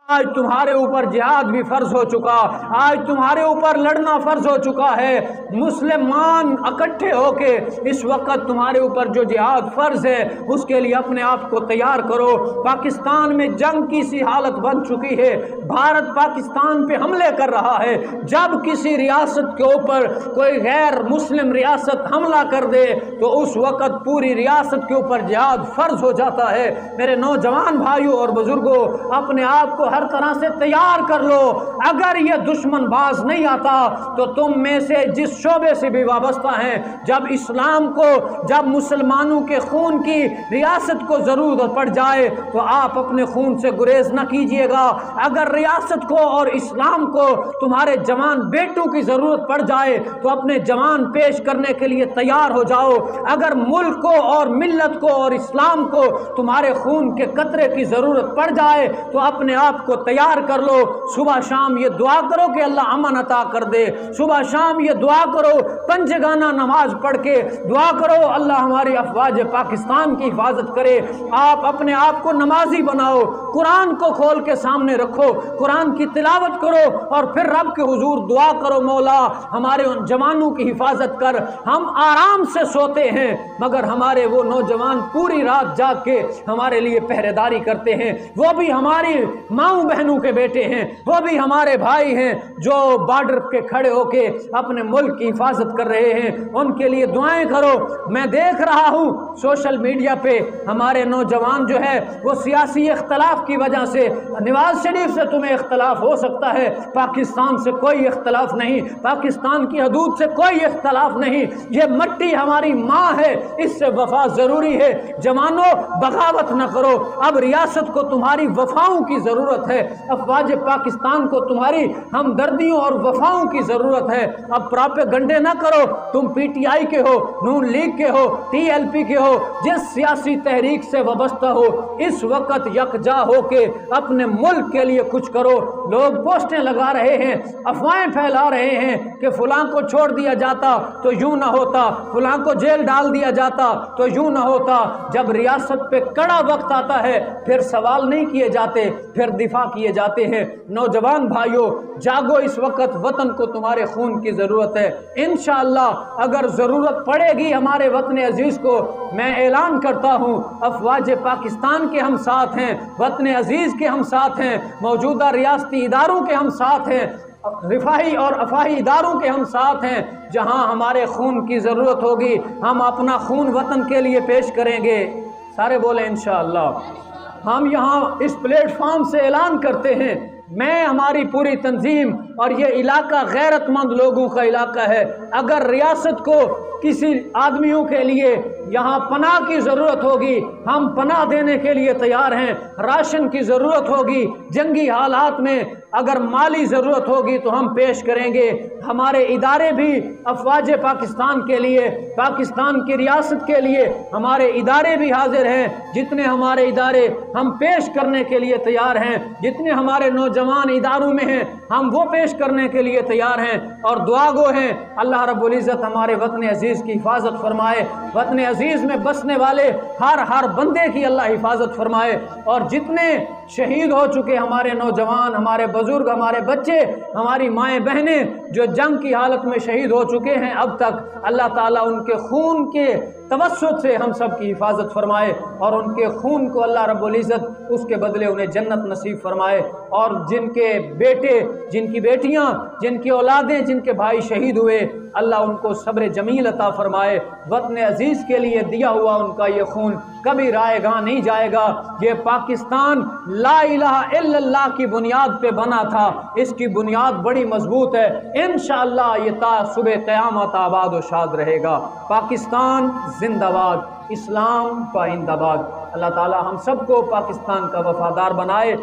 آج تمہارے اوپر جہاد بھی فرض ہو چکا، آج تمہارے اوپر لڑنا فرض ہو چکا ہے۔ مسلمان اکٹھے ہو کے اس وقت تمہارے اوپر جو جہاد فرض ہے اس کے لیے اپنے آپ کو تیار کرو۔ پاکستان میں جنگ کی سی حالت بن چکی ہے، بھارت پاکستان پہ حملے کر رہا ہے۔ جب کسی ریاست کے اوپر کوئی غیر مسلم ریاست حملہ کر دے تو اس وقت پوری ریاست کے اوپر جہاد فرض ہو جاتا ہے۔ میرے نوجوان بھائیوں اور بزرگوں، اپنے آپ کو ہر طرح سے تیار کر لو۔ اگر یہ دشمن باز نہیں آتا تو تم میں سے جس شعبے سے بھی وابستہ ہیں، جب اسلام کو، جب مسلمانوں کے خون کی ریاست کو ضرورت پڑ جائے تو آپ اپنے خون سے گریز نہ کیجئے گا۔ اگر ریاست کو اور اسلام کو تمہارے جوان بیٹوں کی ضرورت پڑ جائے تو اپنے جوان پیش کرنے کے لیے تیار ہو جاؤ۔ اگر ملک کو اور ملت کو اور اسلام کو تمہارے خون کے قطرے کی ضرورت پڑ جائے تو اپنے آپ کو تیار کر لو۔ صبح شام یہ دعا کرو کہ اللہ امن عطا کر دے، صبح شام یہ دعا کرو، پنجگانہ نماز پڑھ کے دعا کرو اللہ ہماری افواج پاکستان کی حفاظت کرے۔ آپ اپنے آپ کو نمازی بناؤ، قرآن کو کھول کے سامنے رکھو، قرآن کی تلاوت کرو اور پھر رب کے حضور دعا کرو، مولا ہمارے ان جوانوں کی حفاظت کر۔ ہم آرام سے سوتے ہیں مگر ہمارے وہ نوجوان پوری رات جاگ کے ہمارے لیے پہرے داری کرتے ہیں، وہ بھی ہماری ماؤں بہنوں کے بیٹے ہیں، وہ بھی ہمارے بھائی ہیں جو بارڈر کے کھڑے ہو کے اپنے ملک کی حفاظت کر رہے ہیں، ان کے لیے دعائیں کرو۔ میں دیکھ رہا ہوں سوشل میڈیا پہ ہمارے نوجوان جو ہے وہ سیاسی اختلاف کی وجہ سے، نواز شریف سے تمہیں اختلاف ہو سکتا ہے، پاکستان سے کوئی اختلاف نہیں، پاکستان کی حدود سے کوئی اختلاف نہیں، یہ مٹی ہماری ماں ہے، اس سے وفا ضروری ہے۔ جوانوں بغاوت نہ کرو، اب ریاست کو تمہاری وفاؤں کی ضرورت ہے، افواج پاکستان کو تمہاری ہمدردیوں اور وفاؤں کی ضرورت ہے۔ اب پراپیگنڈے نہ کرو، تم پی ٹی آئی کے ہو، نون لیگ کے ہو، ٹی ایل پی کے ہو، جس سیاسی تحریک سے وابستہ ہو، اس وقت یکجا ہو کے اپنے ملک کے لیے کچھ کرو۔ لوگ پوسٹیں لگا رہے ہیں، افواہیں پھیلا رہے ہیں کہ فلاں کو چھوڑ دیا جاتا تو یوں نہ ہوتا، فلاں کو جیل ڈال دیا جاتا تو یوں نہ ہوتا۔ جب ریاست پہ کڑا وقت آتا ہے پھر سوال نہیں کیے جاتے، پھر دفاع کیے جاتے ہیں۔ نوجوان بھائیوں جاگو، اس وقت وطن کو تمہارے خون کی ضرورت ہے۔ انشاءاللہ اگر ضرورت پڑے گی ہمارے وطن عزیز کو، میں اعلان کرتا ہوں افواج پاکستان کے ہم ساتھ ہیں، وطن عزیز کے ہم ساتھ ہیں، موجودہ ریاستی اداروں کے ہم ساتھ ہیں، رفاہی اور افاہی اداروں کے ہم ساتھ ہیں۔ جہاں ہمارے خون کی ضرورت ہوگی ہم اپنا خون وطن کے لیے پیش کریں گے۔ سارے بولیں انشاءاللہ۔ ہم یہاں اس پلیٹ فارم سے اعلان کرتے ہیں، میں، ہماری پوری تنظیم اور یہ علاقہ غیرت مند لوگوں کا علاقہ ہے، اگر ریاست کو کسی آدمیوں کے لیے یہاں پناہ کی ضرورت ہوگی ہم پناہ دینے کے لیے تیار ہیں، راشن کی ضرورت ہوگی، جنگی حالات میں اگر مالی ضرورت ہوگی تو ہم پیش کریں گے۔ ہمارے ادارے بھی افواج پاکستان کے لیے، پاکستان کی ریاست کے لیے ہمارے ادارے بھی حاضر ہیں، جتنے ہمارے ادارے ہم پیش کرنے کے لیے تیار ہیں، جتنے ہمارے نوجوان اداروں میں ہیں ہم وہ پیش کرنے کے لیے تیار ہیں اور دعا گو ہیں۔ اللہ رب العزت ہمارے وطن عزیز کی حفاظت فرمائے، وطن عزیز میں بسنے والے ہر بندے کی اللہ حفاظت فرمائے، اور جتنے شہید ہو چکے ہمارے نوجوان، ہمارے بزرگ، ہمارے بچے، ہماری مائیں بہنیں جو جنگ کی حالت میں شہید ہو چکے ہیں اب تک، اللہ تعالیٰ ان کے خون کے توسط سے ہم سب کی حفاظت فرمائے اور ان کے خون کو اللہ رب العزت اس کے بدلے انہیں جنت نصیب فرمائے، اور جن کے بیٹے، جن کی بیٹیاں، جن کی اولادیں، جن کے بھائی شہید ہوئے، اللہ ان کو صبر جمیل عطا فرمائے۔ وطن عزیز کے لیے دیا ہوا ان کا یہ خون کبھی رائے گاہ نہیں جائے گا۔ یہ پاکستان لا الہ الا اللہ کی بنیاد پہ بنا تھا، اس کی بنیاد بڑی مضبوط ہے، انشاءاللہ یہ تا صبح قیامت آباد و شاد رہے گا۔ پاکستان زندہ باد، اسلام پائندہ باد۔ اللہ تعالی ہم سب کو پاکستان کا وفادار بنائے۔